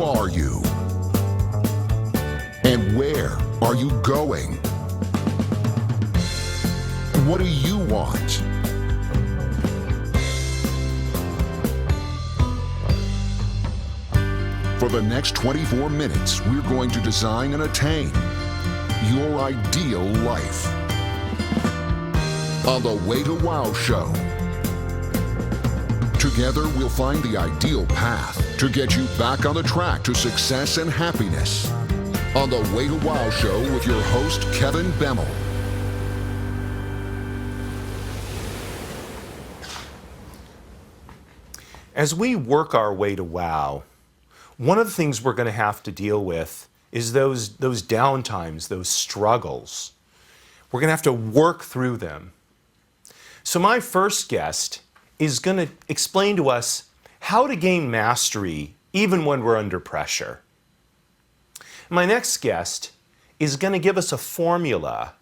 Who are you? And where are you going? What do you want? For the next 24 minutes, we're going to design and attain your ideal life. On the Way to Wow Show. Together, we'll find the ideal path to get you back on the track to success and happiness. On the Way to Wow Show with your host, Kevin Bemmel. As we work our way to wow, one of the things we're going to have to deal with is those downtimes, those struggles. We're going to have to work through them. So my first guest is going to explain to us how to gain mastery even when we're under pressure. My next guest is going to give us a formula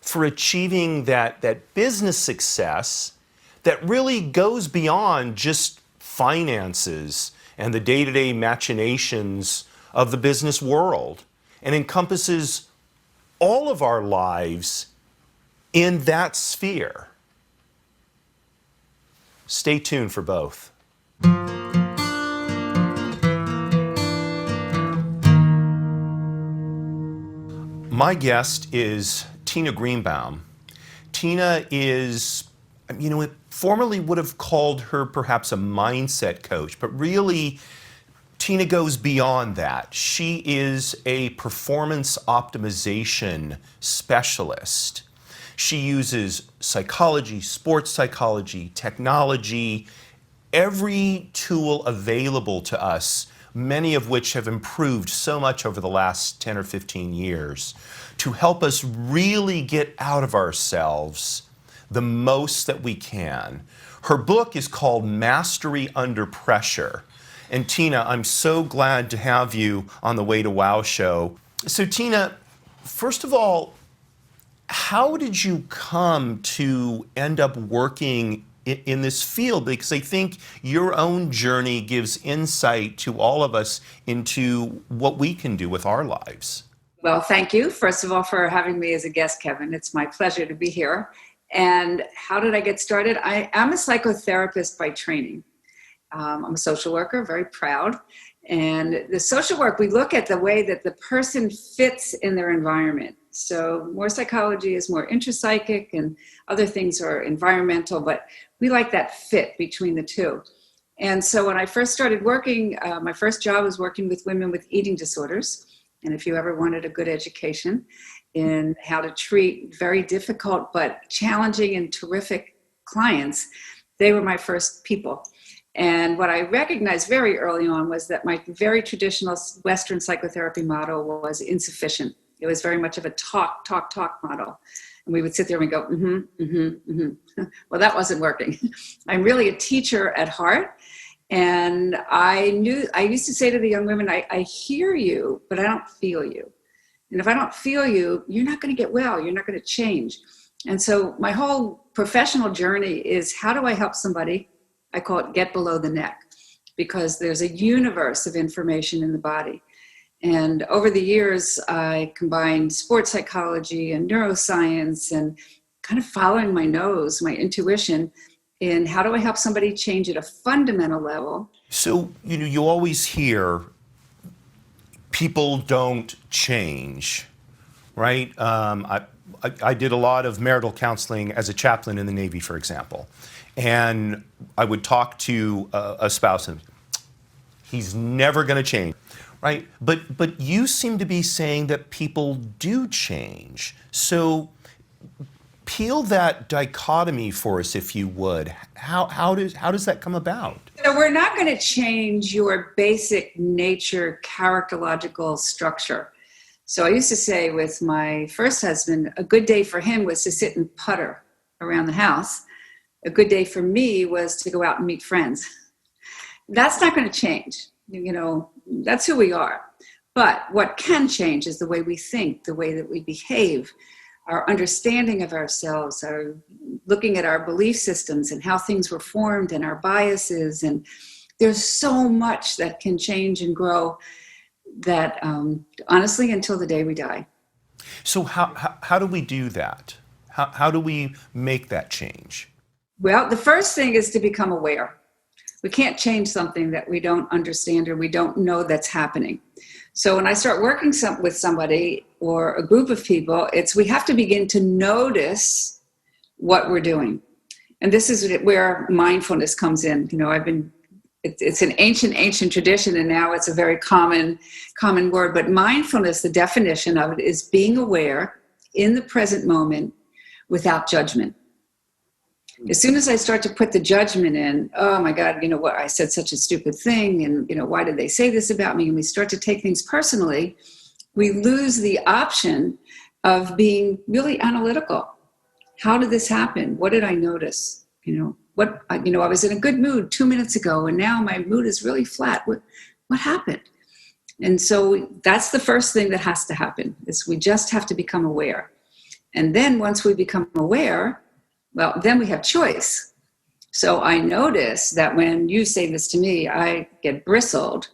for achieving that business success that really goes beyond just finances and the day-to-day machinations of the business world and encompasses all of our lives in that sphere. Stay tuned for both. My guest is Tina Greenbaum. Tina is, it formerly would have called her perhaps a mindset coach, but really Tina goes beyond that. She is a performance optimization specialist. She uses psychology, sports psychology, technology, every tool available to us, many of which have improved so much over the last 10 or 15 years, to help us really get out of ourselves the most that we can. Her book is called Mastery Under Pressure. And Tina, I'm so glad to have you on the Way to Wow show. So Tina, first of all, how did you come to end up working in this field? Because I think your own journey gives insight to all of us into what we can do with our lives. Well, thank you, first of all, for having me as a guest, Kevin. It's my pleasure to be here. And how did I get started? I'm a psychotherapist by training. I'm a social worker, very proud. And the social work, we look at the way that the person fits in their environment. So more psychology is more intrapsychic and other things are environmental, but we like that fit between the two. And so when I first started working, my first job was working with women with eating disorders. And if you ever wanted a good education in how to treat very difficult but challenging and terrific clients, they were my first people. And what I recognized very early on was that my very traditional Western psychotherapy model was insufficient. It was very much of a talk model. And we would sit there and go, Well, that wasn't working. I'm really a teacher at heart. And I used to say to the young women, I hear you, but I don't feel you. And if I don't feel you, you're not going to get well. You're not going to change. And so my whole professional journey is, how do I help somebody? I call it get below the neck, because there's a universe of information in the body. And over the years, I combined sports psychology and neuroscience and kind of following my nose, my intuition, in how do I help somebody change at a fundamental level. So, you always hear people don't change, right? I did a lot of marital counseling as a chaplain in the Navy, for example. And I would talk to a spouse and he's never going to change, right? But you seem to be saying that people do change. So peel that dichotomy for us, if you would. How does that come about? So we're not going to change your basic nature, characterological structure. So I used to say with my first husband, a good day for him was to sit and putter around the house. A good day for me was to go out and meet friends. That's not going to change. That's who we are. But what can change is the way we think, the way that we behave, our understanding of ourselves, our looking at our belief systems and how things were formed and our biases and There's so much that can change and grow that, honestly, until the day we die. So how do we do that? How do we make that change? Well, the first thing is to become aware. We can't change something that we don't understand or we don't know that's happening. So when I start working with somebody or a group of people, we have to begin to notice what we're doing. And this is where mindfulness comes in. It's an ancient tradition, and now it's a very common word. But mindfulness, the definition of it is being aware in the present moment without judgment. As soon as I start to put the judgment in, oh my God, what, I said such a stupid thing, and why did they say this about me? And we start to take things personally, we lose the option of being really analytical. How did this happen? What did I notice? I was in a good mood 2 minutes ago, and now my mood is really flat. What happened? And so that's the first thing that has to happen, is we just have to become aware. And then once we become aware, well, then we have choice. So I notice that when you say this to me, I get bristled,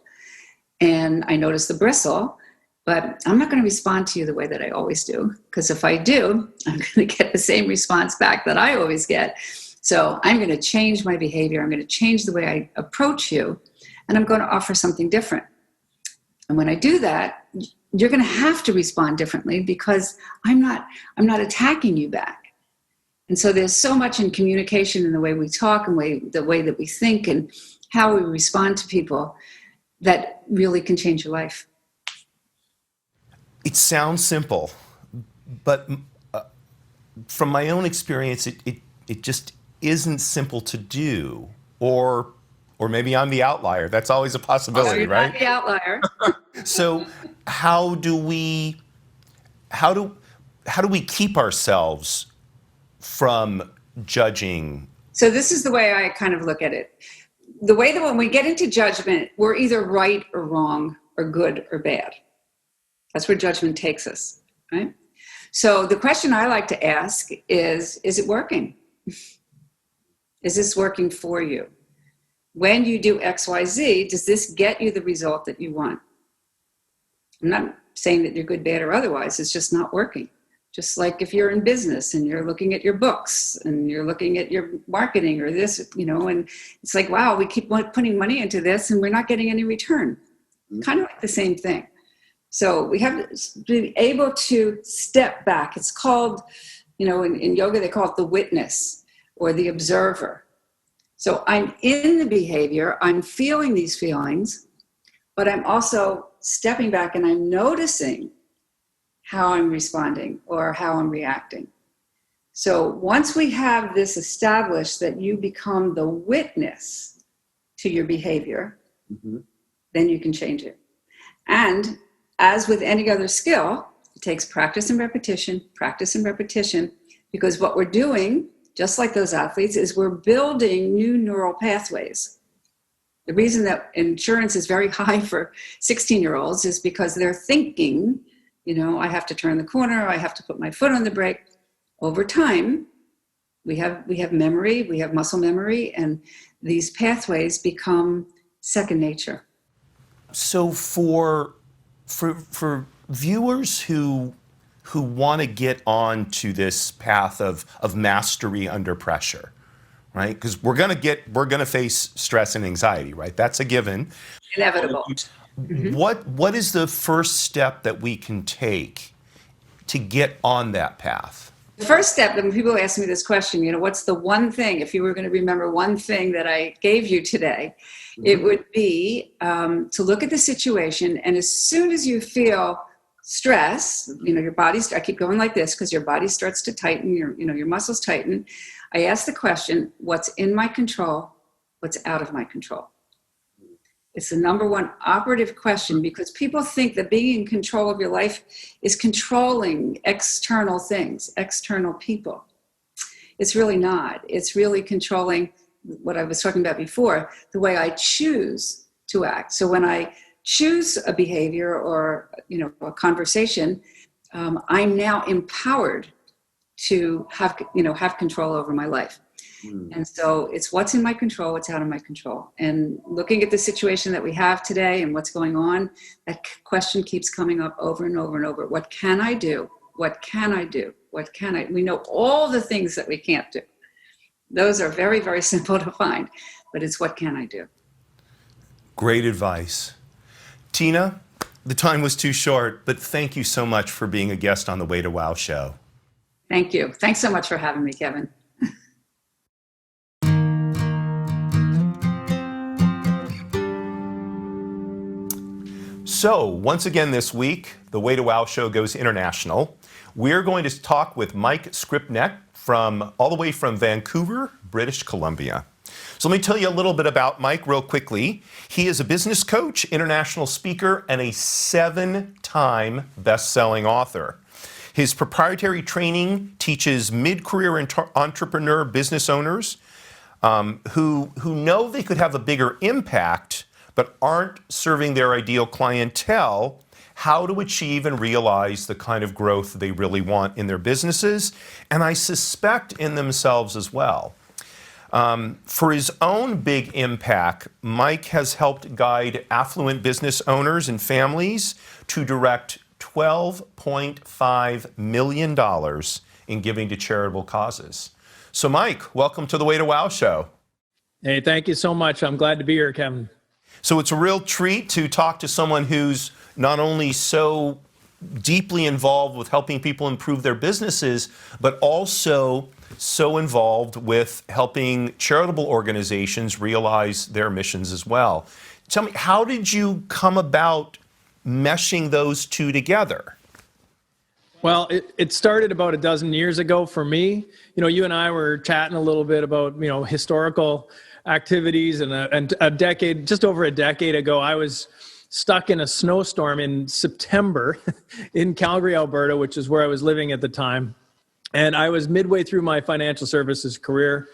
and I notice the bristle, but I'm not going to respond to you the way that I always do, because if I do, I'm going to get the same response back that I always get. So I'm going to change my behavior. I'm going to change the way I approach you, and I'm going to offer something different. And when I do that, you're going to have to respond differently, because I'm not attacking you back. And so there's so much in communication and the way we talk and the way that we think and how we respond to people that really can change your life. It sounds simple, but from my own experience, it just isn't simple to do. Or maybe I'm the outlier. That's always a possibility, right? Not the outlier. So how do we keep ourselves from judging? So this is the way I kind of look at it. The way that when we get into judgment, we're either right or wrong or good or bad. That's where judgment takes us, right? So the question I like to ask is it working? Is this working for you? When you do X, Y, Z, does this get you the result that you want? I'm not saying that you're good, bad, or otherwise. It's just not working. Just like if you're in business and you're looking at your books and you're looking at your marketing or this, and it's like, wow, we keep putting money into this and we're not getting any return. Kind of like the same thing. So we have to be able to step back. It's called, in yoga, they call it the witness or the observer. So I'm in the behavior, I'm feeling these feelings, but I'm also stepping back and I'm noticing how I'm responding or how I'm reacting. So once we have this established that you become the witness to your behavior, then you can change it. And as with any other skill, it takes practice and repetition, because what we're doing, just like those athletes, is we're building new neural pathways. The reason that insurance is very high for 16-year-olds is because they're thinking, I have to turn the corner, I have to put my foot on the brake. Over time, we have memory, we have muscle memory, and these pathways become second nature. So for viewers who want to get on to this path of mastery under pressure, right? Because we're going to face stress and anxiety, right? That's a given. Inevitable. What is the first step that we can take to get on that path? The first step, when people ask me this question, what's the one thing, if you were going to remember one thing that I gave you today, it would be to look at the situation, and as soon as you feel stress, your body's, I keep going like this because your body starts to tighten, your muscles tighten. I ask the question, what's in my control? What's out of my control? It's the number one operative question, because people think that being in control of your life is controlling external things, external people. It's really not. It's really controlling what I was talking about before, the way I choose to act. So when I choose a behavior or a conversation, I'm now empowered to have control over my life. And so it's what's in my control, what's out of my control. And looking at the situation that we have today and what's going on, that question keeps coming up over and over and over. What can I do? What can I do? What can I? We know all the things that we can't do. Those are very, very simple to find, but it's what can I do? Great advice. Tina, the time was too short, but thank you so much for being a guest on the Way to Wow show. Thank you. Thanks so much for having me, Kevin. So, once again this week, the Way to Wow show goes international. We're going to talk with Mike Scriptneck all the way from Vancouver, British Columbia. So let me tell you a little bit about Mike real quickly. He is a business coach, international speaker, and a 7-time best-selling author. His proprietary training teaches mid-career entrepreneur business owners who know they could have a bigger impact but aren't serving their ideal clientele, how to achieve and realize the kind of growth they really want in their businesses, and I suspect in themselves as well. For his own big impact, Mike has helped guide affluent business owners and families to direct $12.5 million in giving to charitable causes. So Mike, welcome to the Way to Wow show. Hey, thank you so much. I'm glad to be here, Kevin. So it's a real treat to talk to someone who's not only so deeply involved with helping people improve their businesses, but also so involved with helping charitable organizations realize their missions as well. Tell me, how did you come about meshing those two together? Well, it started about a dozen years ago for me. You know, you and I were chatting a little bit about, historical activities, and just over a decade ago, I was stuck in a snowstorm in September in Calgary, Alberta, which is where I was living at the time. And I was midway through my financial services career.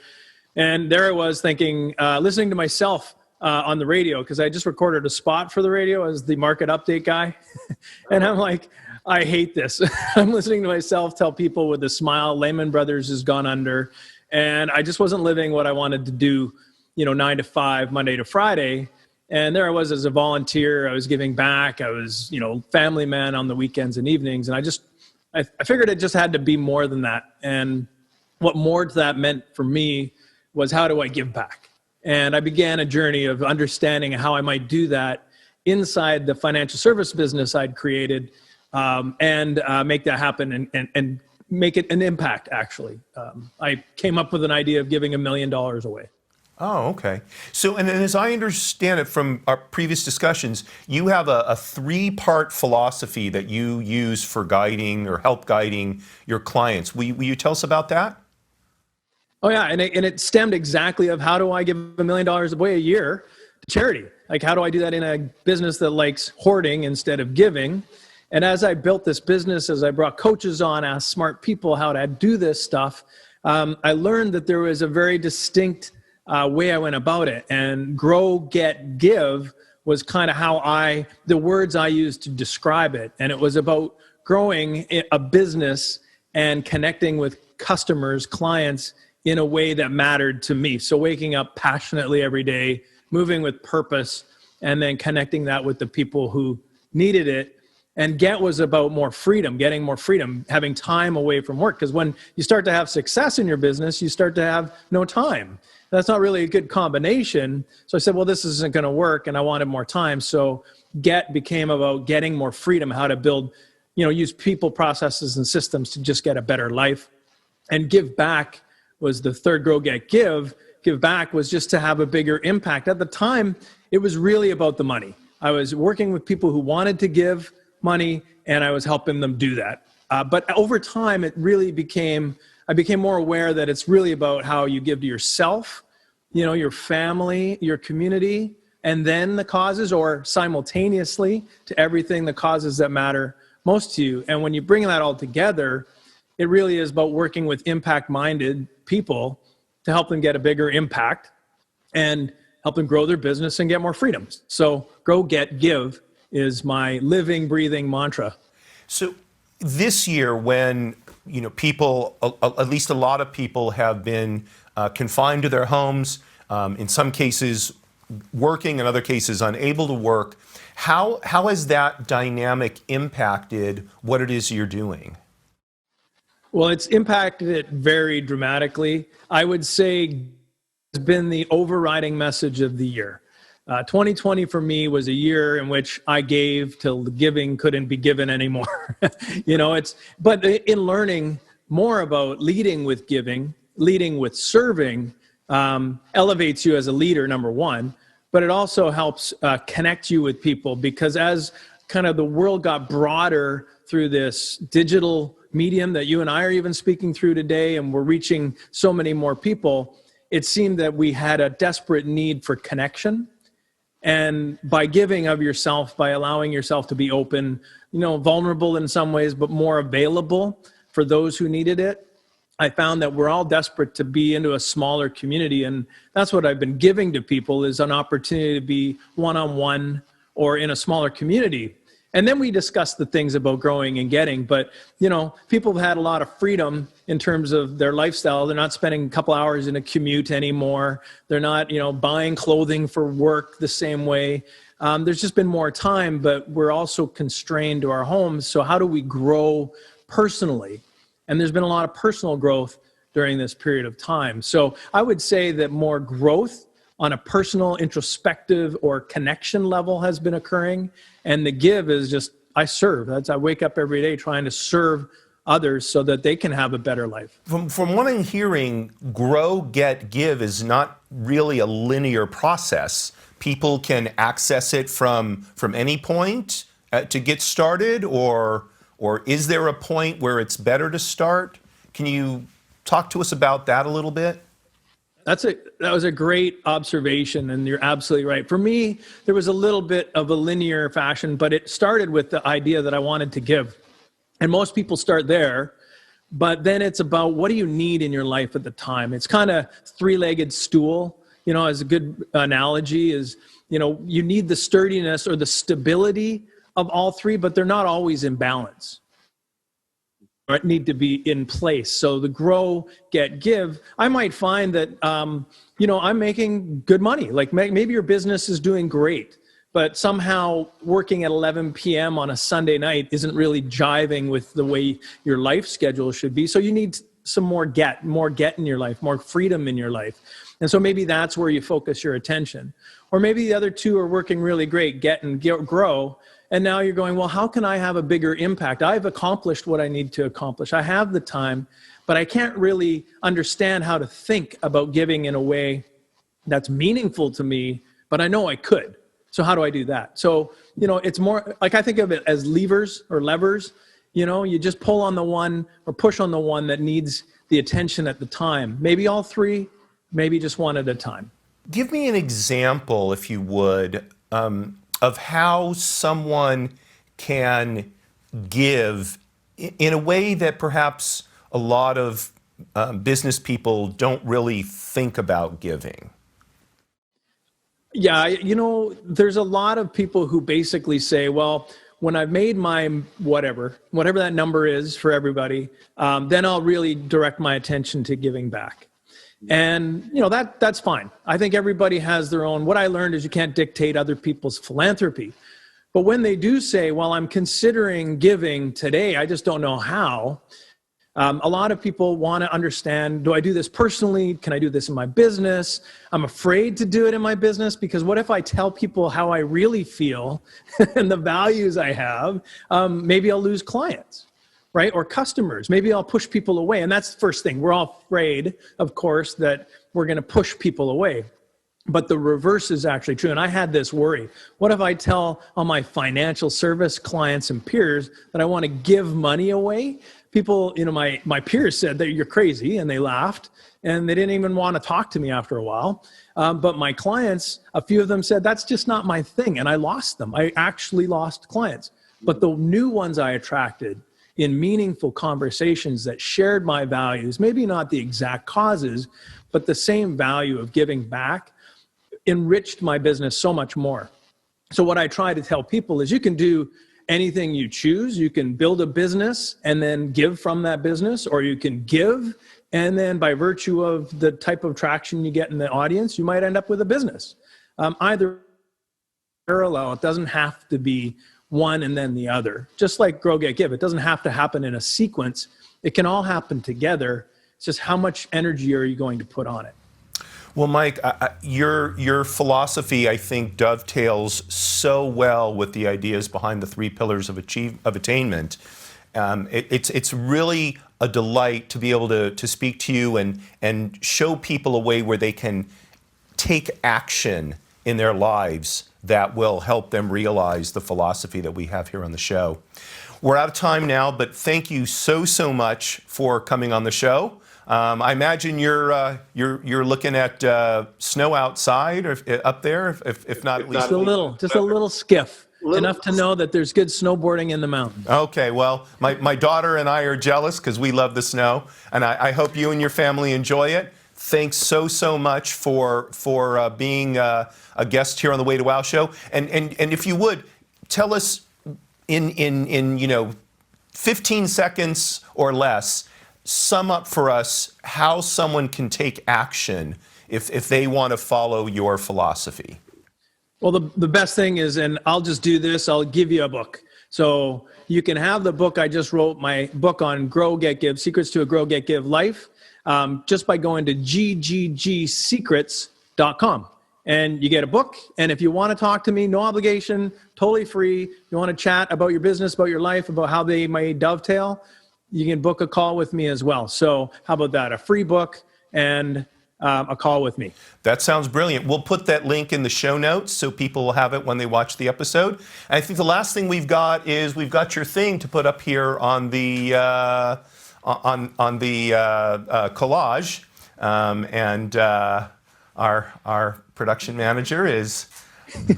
And there I was thinking, listening to myself on the radio, because I just recorded a spot for the radio as the market update guy. And I'm like, I hate this. I'm listening to myself tell people with a smile, Lehman Brothers has gone under. And I just wasn't living what I wanted to do, 9 to 5, Monday to Friday. And there I was as a volunteer. I was giving back. I was, family man on the weekends and evenings. And I figured it just had to be more than that. And what more to that meant for me was, how do I give back? And I began a journey of understanding how I might do that inside the financial service business I'd created, and make that happen and make it an impact, actually. I came up with an idea of giving $1 million away. Oh, okay. So, and as I understand it from our previous discussions, you have a 3-part philosophy that you use for guiding or help guiding your clients. Will you tell us about that? Oh, yeah. And it stemmed exactly of, how do I give $1 million away a year to charity? Like, how do I do that in a business that likes hoarding instead of giving? And as I built this business, as I brought coaches on, asked smart people how to do this stuff, I learned that there was a very distinct way I went about it. And grow, get, give was kind of how the words I used to describe it. And it was about growing a business and connecting with customers, clients, in a way that mattered to me. So waking up passionately every day, moving with purpose, and then connecting that with the people who needed it. And get was about more freedom, getting more freedom, having time away from work. Because when you start to have success in your business, you start to have no time. That's not really a good combination. So I said, well, this isn't going to work, and I wanted more time. So get became about getting more freedom, how to build, use people, processes, and systems to just get a better life. And give back was the third. Grow, get, give. Give back was just to have a bigger impact. At the time, it was really about the money. I was working with people who wanted to give money, and I was helping them do that. But over time, I became more aware that it's really about how you give to yourself, your family, your community, and then the causes, or simultaneously to everything, the causes that matter most to you. And when you bring that all together, it really is about working with impact-minded people to help them get a bigger impact and help them grow their business and get more freedoms. So grow, get, give is my living, breathing mantra. So this year, when people, at least a lot of people, have been confined to their homes, in some cases working, in other cases unable to work. How has that dynamic impacted what it is you're doing? Well, it's impacted it very dramatically. I would say it's been the overriding message of the year. 2020 for me was a year in which I gave till the giving couldn't be given anymore. But in learning more about leading with giving, leading with serving, elevates you as a leader, number one, but it also helps connect you with people, because as kind of the world got broader through this digital medium that you and I are even speaking through today, and we're reaching so many more people, it seemed that we had a desperate need for connection. And by giving of yourself, by allowing yourself to be open, vulnerable in some ways, but more available for those who needed it, I found that we're all desperate to be into a smaller community. And that's what I've been giving to people, is an opportunity to be one-on-one or in a smaller community. And then we discussed the things about growing and getting, but people have had a lot of freedom in terms of their lifestyle. They're not spending a couple hours in a commute anymore. They're not, buying clothing for work the same way. There's just been more time, but we're also constrained to our homes. So how do we grow personally? And there's been a lot of personal growth during this period of time. So I would say that more growth on a personal, introspective, or connection level has been occurring. And the give is just, I serve. I wake up every day trying to serve others so that they can have a better life. From what I'm hearing, grow, get, give is not really a linear process. People can access it from any point to get started, or is there a point where it's better to start? Can you talk to us about that a little bit? That was a great observation, and you're absolutely right. For me, there was a little bit of a linear fashion, but it started with the idea that I wanted to give. And most people start there, but then it's about, what do you need in your life at the time? It's kind of three-legged stool, as a good analogy is, you need the sturdiness or the stability of all three, but they're not always in balance. Need to be in place. So the grow, get, give, I might find that, I'm making good money. Like maybe your business is doing great, but somehow working at 11 p.m. on a Sunday night isn't really jiving with the way your life schedule should be. So you need some more get in your life, more freedom in your life. And so maybe that's where you focus your attention. Or maybe the other two are working really great, get and grow. And now you're going, well, how can I have a bigger impact? I've accomplished what I need to accomplish. I have the time, but I can't really understand how to think about giving in a way that's meaningful to me, but I know I could. So how do I do that? So, it's more like, I think of it as levers or levers. You just pull on the one or push on the one that needs the attention at the time. Maybe all three, maybe just one at a time. Give me an example, if you would, of how someone can give in a way that perhaps a lot of business people don't really think about giving. Yeah, there's a lot of people who basically say, well, when I've made my whatever that number is for everybody, then I'll really direct my attention to giving back. And, that's fine. I think everybody has their own. What I learned is you can't dictate other people's philanthropy. But when they do say, well, I'm considering giving today, I just don't know how. A lot of people want to understand, do I do this personally? Can I do this in my business? I'm afraid to do it in my business because what if I tell people how I really feel and the values I have? Maybe I'll lose clients. Right? Or customers. Maybe I'll push people away. And that's the first thing. We're all afraid, of course, that we're going to push people away. But the reverse is actually true. And I had this worry. What if I tell all my financial service clients and peers that I want to give money away? People, my peers said that you're crazy, and they laughed, and they didn't even want to talk to me after a while. But my clients, a few of them said, that's just not my thing. And I lost them. I actually lost clients. But the new ones I attracted in meaningful conversations that shared my values, maybe not the exact causes, but the same value of giving back, enriched my business so much more. So what I try to tell people is you can do anything you choose. You can build a business and then give from that business, or you can give, and then by virtue of the type of traction you get in the audience, you might end up with a business. Either parallel, it doesn't have to be one and then the other. Just like Grow, Get, Give, it doesn't have to happen in a sequence. It can all happen together. It's just how much energy are you going to put on it? Well, Mike, your philosophy, I think, dovetails so well with the ideas behind the 3 pillars of attainment. It's really a delight to be able to speak to you and show people a way where they can take action in their lives that will help them realize the philosophy that we have here on the show. We're out of time now, but thank you so much for coming on the show. I imagine you're looking at snow outside or up there, if not at least just a little skiff, enough to know that there's good snowboarding in the mountains. Okay, well, my daughter and I are jealous because we love the snow, and I hope you and your family enjoy it. Thanks so much for being a guest here on the Way to Wow show, and if you would tell us in 15 seconds or less, sum up for us how someone can take action if they want to follow your philosophy. Well, the best thing is, and I'll just do this, I'll give you a book. So you can have the book I just wrote, my book on Grow, Get, Give, Secrets to a Grow, Get, Give Life, just by going to gggsecrets.com. And you get a book. And if you want to talk to me, no obligation, totally free. You want to chat about your business, about your life, about how they may dovetail, you can book a call with me as well. So how about that? A free book and a call with me. That sounds brilliant. We'll put that link in the show notes so people will have it when they watch the episode. And I think the last thing we've got is we've got your thing to put up here on the collage, and our production manager is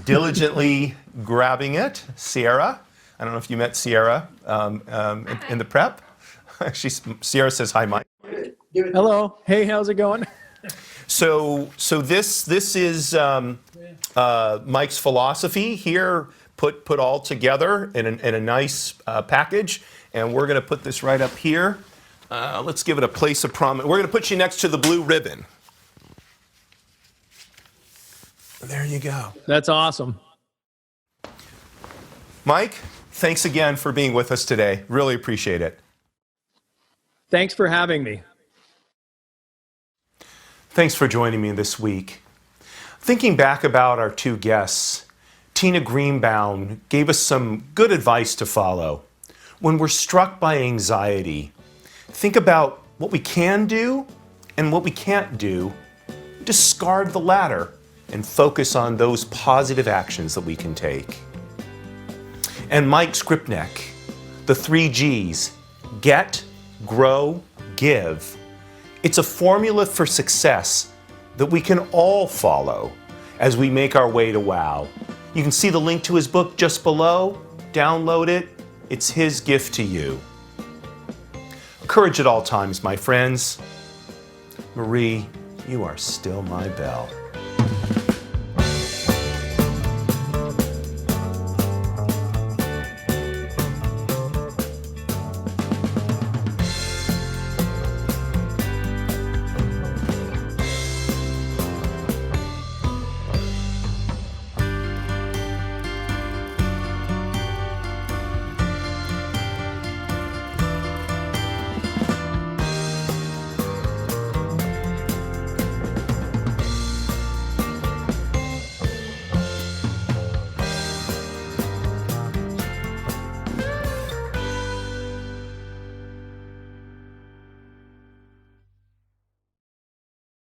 diligently grabbing it. Sierra, I don't know if you met Sierra in the prep. Sierra says hi, Mike. Hello. Hey, how's it going? So this is Mike's philosophy here, put all together in a nice package, and we're going to put this right up here. Let's give it a place of prominence. We're going to put you next to the blue ribbon. There you go. That's awesome. Mike, thanks again for being with us today. Really appreciate it. Thanks for having me. Thanks for joining me this week. Thinking back about our 2 guests, Tina Greenbaum gave us some good advice to follow. When we're struck by anxiety, think about what we can do and what we can't do. Discard the latter and focus on those positive actions that we can take. And Mike Scriptneck, the 3 Gs, get, grow, give. It's a formula for success that we can all follow as we make our way to wow. You can see the link to his book just below. Download it. It's his gift to you. Courage at all times, my friends. Marie, you are still my belle.